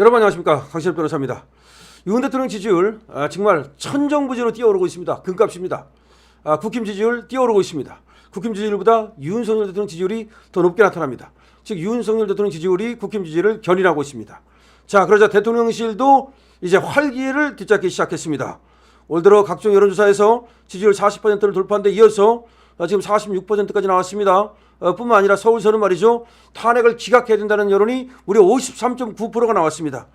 여러분 안녕하십니까, 강신엽 변호사입니다. 윤 대통령 지지율 정말 천정부지로 뛰어오르고 있습니다. 금값입니다. 국힘 지지율 뛰어오르고 있습니다. 국힘 지지율보다 윤석열 대통령 지지율이 더 높게 나타납니다. 즉 윤석열 대통령 지지율이 국힘 지지율을 견인하고 있습니다. 자, 그러자 대통령실도 이제 활기를 뒤찾기 시작했습니다. 올 들어 각종 여론조사에서 지지율 40%를 돌파한 데 이어서 지금 46%까지 나왔습니다. 뿐만 아니라 서울서는 말이죠, 탄핵을 기각해야 된다는 여론이 무려 53.9%가 나왔습니다.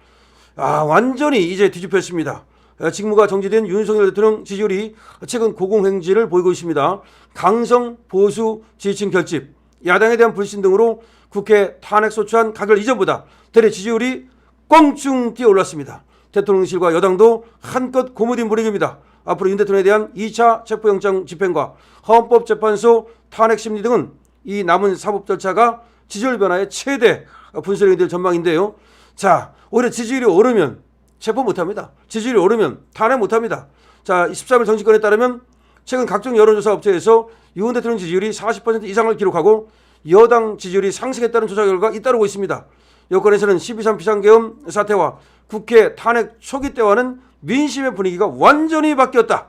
완전히 이제 뒤집혔습니다. 직무가 정지된 윤석열 대통령 지지율이 최근 고공행진을 보이고 있습니다. 강성 보수 지지층 결집, 야당에 대한 불신 등으로 국회 탄핵 소추안 가결 이전보다 대례 지지율이 껑충 뛰어올랐습니다. 대통령실과 여당도 한껏 고무딘 분위기입니다. 앞으로 윤 대통령에 대한 2차 체포영장 집행과 헌법재판소 탄핵 심리 등은 이 남은 사법 절차가 지지율 변화의 최대 분水岭이 될 전망인데요. 자, 오히려 지지율이 오르면 체포 못합니다. 지지율이 오르면 탄핵 못합니다. 자, 13일 정치권에 따르면 최근 각종 여론조사 업체에서 윤 대통령 지지율이 40% 이상을 기록하고 여당 지지율이 상승했다는 조사 결과가 잇따르고 있습니다. 여권에서는 12.3 비상계엄 사태와 국회 탄핵 초기 때와는 민심의 분위기가 완전히 바뀌었다.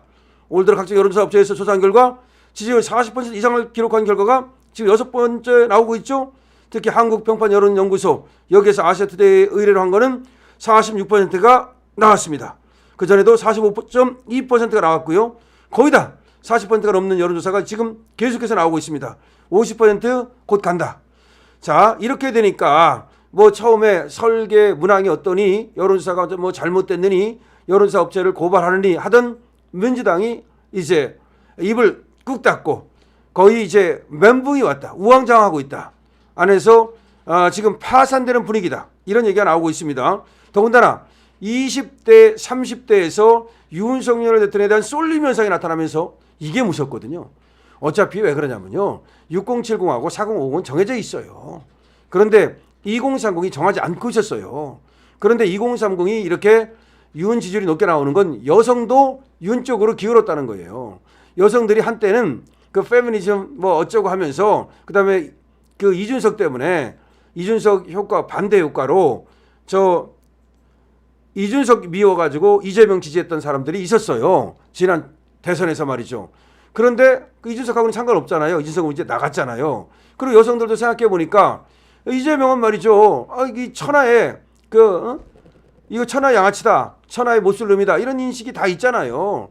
올 들어 각종 여론조사 업체에서 조사한 결과 지지율 40% 이상을 기록한 결과가 지금 6번째 나오고 있죠. 특히 한국평판여론연구소, 여기에서 아시아투데이에 의뢰를 한 거는 46%가 나왔습니다. 그전에도 45.2%가 나왔고요. 거의 다 40%가 넘는 여론조사가 지금 계속해서 나오고 있습니다. 50% 곧 간다. 자, 이렇게 되니까 뭐 처음에 설계 문항이 어떠니, 여론조사가 뭐 잘못됐느니, 여론조사 업체를 고발하느니 하던 민주당이 이제 입을 꾹 닫고 거의 이제 멘붕이 왔다. 우왕좌왕하고 있다. 안에서 지금 파산되는 분위기다. 이런 얘기가 나오고 있습니다. 더군다나 20대, 30대에서 윤석열 대통령에 대한 쏠림 현상이 나타나면서 이게 무섭거든요. 어차피 왜 그러냐면요, 6070하고 4050은 정해져 있어요. 그런데 2030이 정하지 않고 있었어요. 그런데 2030이 이렇게 윤 지지율이 높게 나오는 건 여성도 윤 쪽으로 기울었다는 거예요. 여성들이 한때는 그 페미니즘 뭐 어쩌고 하면서 그다음에 그 이준석 때문에 이준석 효과 반대 효과로 저 이준석 미워가지고 이재명 지지했던 사람들이 있었어요. 지난 대선에서 말이죠. 그런데 그 이준석하고는 상관없잖아요. 이준석은 이제 나갔잖아요. 그리고 여성들도 생각해 보니까 이재명은 말이죠, 이 천하의 이거 천하 양아치다, 천하의 못쓸놈이다, 이런 인식이 다 있잖아요.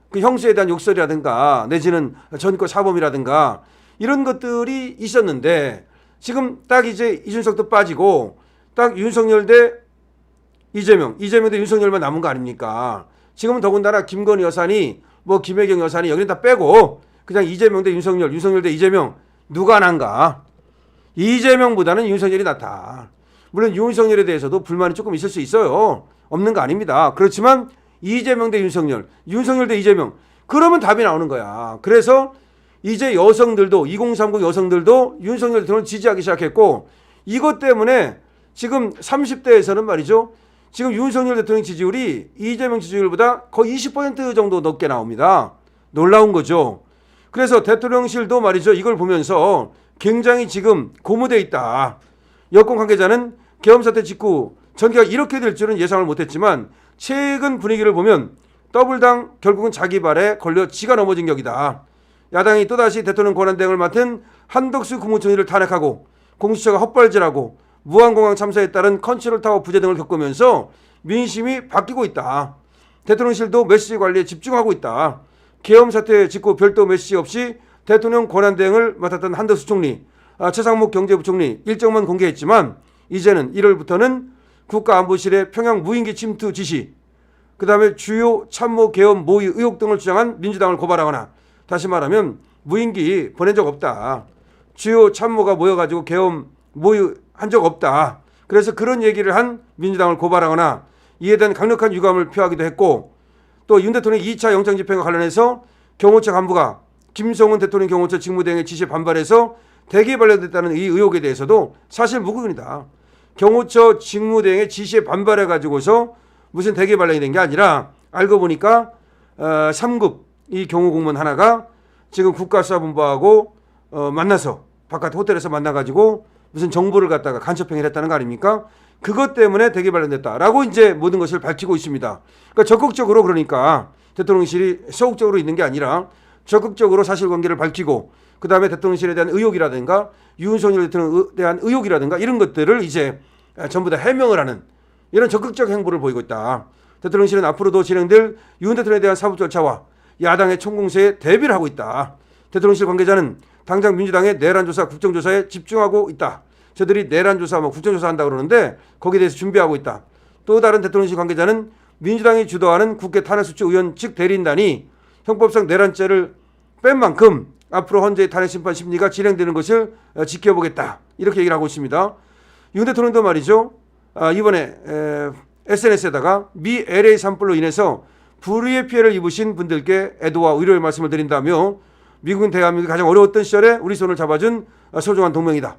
그 형수에 대한 욕설이라든가 내지는 전과 사범이라든가 이런 것들이 있었는데 지금 딱 이제 이준석도 빠지고 딱 윤석열 대 이재명 대 윤석열만 남은 거 아닙니까? 지금은 더군다나 김건희 여사니 뭐 김혜경 여사니 여기는 다 빼고 그냥 이재명 대 윤석열 대 이재명 누가 난가? 이재명보다는 윤석열이 낫다. 물론 윤석열에 대해서도 불만이 조금 있을 수 있어요. 없는 거 아닙니다. 그렇지만 이재명 대 윤석열 대 이재명, 그러면 답이 나오는 거야. 그래서 이제 여성들도 2030 여성들도 윤석열 대통령을 지지하기 시작했고, 이것 때문에 지금 30대에서는 말이죠, 지금 윤석열 대통령 지지율이 이재명 지지율보다 거의 20% 정도 높게 나옵니다. 놀라운 거죠. 그래서 대통령실도 말이죠, 이걸 보면서 굉장히 지금 고무돼 있다. 여권 관계자는 계엄 사태 직후 전개가 이렇게 될 줄은 예상을 못했지만 최근 분위기를 보면 더블당 결국은 자기 발에 걸려 지가 넘어진 격이다. 야당이 또다시 대통령 권한대행을 맡은 한덕수 국무총리를 탄핵하고 공수처가 헛발질하고 무한공항 참사에 따른 컨트롤타워 부재 등을 겪으면서 민심이 바뀌고 있다. 대통령실도 메시지 관리에 집중하고 있다. 계엄 사태 직후 별도 메시지 없이 대통령 권한대행을 맡았던 한덕수 총리, 최상목 경제부총리 일정만 공개했지만 이제는 1월부터는 국가안보실의 평양 무인기 침투 지시, 그 다음에 주요 참모 계엄 모의 의혹 등을 주장한 민주당을 고발하거나, 다시 말하면 무인기 보낸 적 없다. 주요 참모가 모여가지고 계엄 모의 한 적 없다. 그래서 그런 얘기를 한 민주당을 고발하거나 이에 대한 강력한 유감을 표하기도 했고, 또 윤 대통령 2차 영장 집행과 관련해서 경호처 간부가 김성훈 대통령 경호처 직무대행의 지시에 반발해서 대기 발령됐다는 이 의혹에 대해서도 사실 무근이다. 경호처 직무대행의 지시에 반발해가지고서 무슨 대기 발령이 된 게 아니라 알고 보니까 3급 이 경호공무원 하나가 지금 국가수사본부하고 만나서 바깥 호텔에서 만나가지고 무슨 정보를 갖다가 간첩행위를 했다는 거 아닙니까? 그것 때문에 대기 발령됐다라고 이제 모든 것을 밝히고 있습니다. 그러니까 적극적으로 그러니까 대통령실이 소극적으로 있는 게 아니라 적극적으로 사실관계를 밝히고 그 다음에 대통령실에 대한 의혹이라든가 윤석열 대통령에 대한 의혹이라든가 이런 것들을 이제 전부 다 해명을 하는 이런 적극적 행보를 보이고 있다. 대통령실은 앞으로도 진행될 윤 대통령에 대한 사법 절차와 야당의 총공세에 대비를 하고 있다. 대통령실 관계자는 당장 민주당의 내란조사, 국정조사에 집중하고 있다. 저들이 내란조사, 국정조사 한다고 그러는데 거기에 대해서 준비하고 있다. 또 다른 대통령실 관계자는 민주당이 주도하는 국회 탄핵수치 의원 측 대리인단이 형법상 내란죄를 뺀 만큼 앞으로 헌재의 탄핵심판 심리가 진행되는 것을 지켜보겠다. 이렇게 얘기를 하고 있습니다. 윤 대통령도 말이죠. 이번에 SNS에다가 미 LA 산불로 인해서 불의의 피해를 입으신 분들께 애도와 위로의 말씀을 드린다며 미국은 대한민국이 가장 어려웠던 시절에 우리 손을 잡아준 소중한 동맹이다.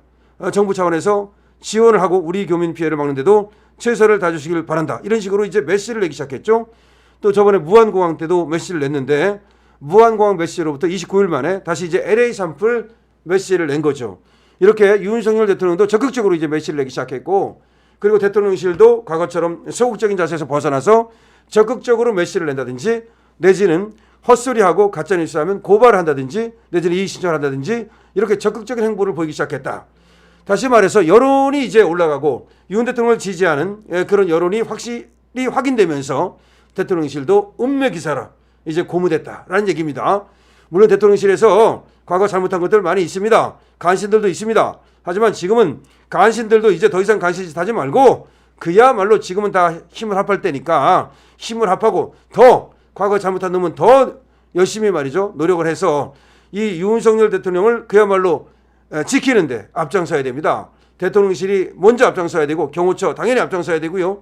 정부 차원에서 지원을 하고 우리 교민 피해를 막는데도 최선을 다해주시길 바란다. 이런 식으로 이제 메시지를 내기 시작했죠. 또 저번에 무안공항 때도 메시지를 냈는데 무안공항 메시지로부터 29일 만에 다시 이제 LA 산불 메시지를 낸 거죠. 이렇게 윤석열 대통령도 적극적으로 이제 메시지를 내기 시작했고 그리고 대통령실도 과거처럼 소극적인 자세에서 벗어나서 적극적으로 메시지를 낸다든지 내지는 헛소리하고 가짜뉴스하면 고발을 한다든지 내지는 이의신청을 한다든지 이렇게 적극적인 행보를 보이기 시작했다. 다시 말해서 여론이 이제 올라가고 윤 대통령을 지지하는 그런 여론이 확실히 확인되면서 대통령실도 음매기사라 이제 고무됐다라는 얘기입니다. 물론 대통령실에서 과거 잘못한 것들 많이 있습니다. 간신들도 있습니다. 하지만 지금은 간신들도 이제 더 이상 간신짓 하지 말고 그야말로 지금은 다 힘을 합할 때니까 힘을 합하고 더 과거 잘못한 놈은 더 열심히 말이죠. 노력을 해서 이 윤석열 대통령을 그야말로 지키는데 앞장서야 됩니다. 대통령실이 먼저 앞장서야 되고 경호처 당연히 앞장서야 되고요.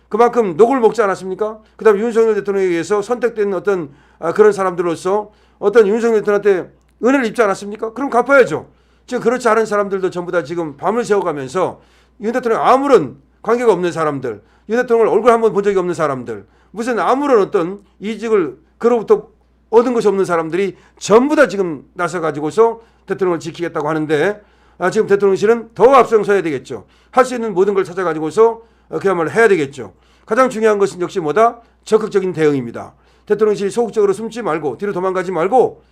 그만큼 녹을 먹지 않았습니까? 그 다음에 윤석열 대통령에 의해서 선택된 어떤 그런 사람들로서 어떤 윤석열 대통령한테 은혜를 입지 않았습니까? 그럼 갚아야죠. 지금 그렇지 않은 사람들도 전부 다 지금 밤을 새워가면서 윤 대통령 아무런 관계가 없는 사람들, 윤 대통령을 얼굴 한번 본 적이 없는 사람들, 무슨 아무런 어떤 이직을 그로부터 얻은 것이 없는 사람들이 전부 다 지금 나서가지고서 대통령을 지키겠다고 하는데 지금 대통령실은 더 앞장서야 되겠죠. 할 수 있는 모든 걸 찾아가지고서 그야말로 해야 되겠죠. 가장 중요한 것은 역시 뭐다? 적극적인 대응입니다. 대통령실이 소극적으로 숨지 말고 뒤로 도망가지 말고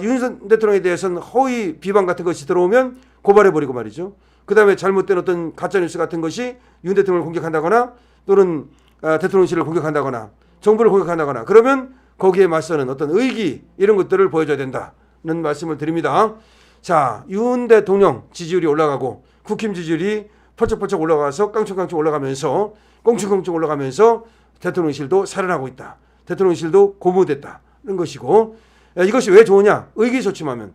윤 대통령에 대해서는 허위 비방 같은 것이 들어오면 고발해버리고 말이죠. 그 다음에 잘못된 어떤 가짜뉴스 같은 것이 윤 대통령을 공격한다거나 또는 대통령실을 공격한다거나 정부를 공격한다거나 그러면 거기에 맞서는 어떤 의기 이런 것들을 보여줘야 된다는 말씀을 드립니다. 자, 윤 대통령 지지율이 올라가고 국힘 지지율이 펄쩍펄쩍 올라가서 깡총깡총 올라가면서 꽁충꽁충 올라가면서 대통령실도 살아나고 있다. 대통령실도 고무됐다는 것이고 이것이 왜 좋으냐? 의기소침하면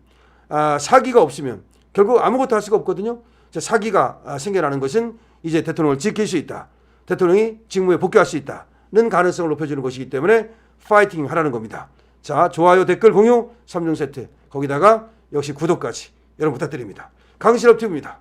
사기가 없으면 결국 아무것도 할 수가 없거든요. 사기가 생겨나는 것은 이제 대통령을 지킬 수 있다. 대통령이 직무에 복귀할 수 있다는 가능성을 높여주는 것이기 때문에 파이팅 하라는 겁니다. 자, 좋아요, 댓글, 공유 3종 세트 거기다가 역시 구독까지 여러분 부탁드립니다. 강신업 TV입니다.